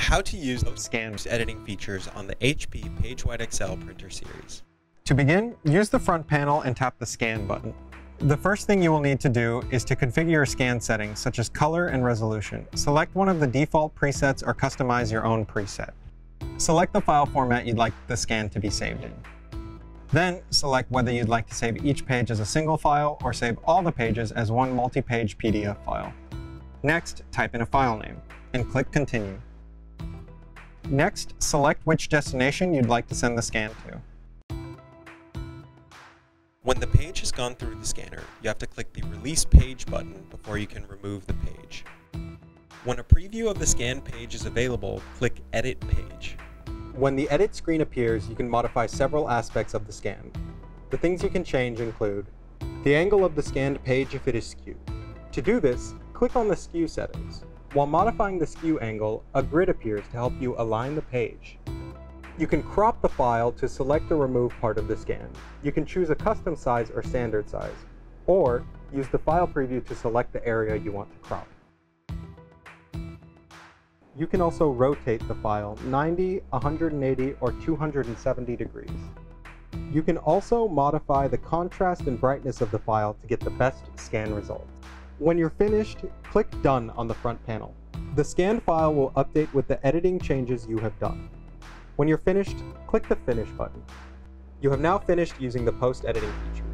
how to use those scan editing features on the HP PageWide XL Printer series. To begin, use the front panel and tap the Scan button. The first thing you will need to do is to configure your scan settings, such as color and resolution. Select one of the default presets or customize your own preset. Select the file format you'd like the scan to be saved in. Then, select whether you'd like to save each page as a single file or save all the pages as one multi-page PDF file. Next, type in a file name and click Continue. Next, select which destination you'd like to send the scan to. When the page has gone through the scanner, you have to click the Release Page button before you can remove the page. When a preview of the scanned page is available, click Edit Page. When the edit screen appears, you can modify several aspects of the scan. The things you can change include the angle of the scanned page if it is skewed. To do this, click on the Skew settings. While modifying the skew angle, a grid appears to help you align the page. You can crop the file to select or remove part of the scan. You can choose a custom size or standard size, or use the file preview to select the area you want to crop. You can also rotate the file 90, 180, or 270 degrees. You can also modify the contrast and brightness of the file to get the best scan results. When you're finished, click Done on the front panel. The scanned file will update with the editing changes you have done. When you're finished, click the Finish button. You have now finished using the post-editing feature.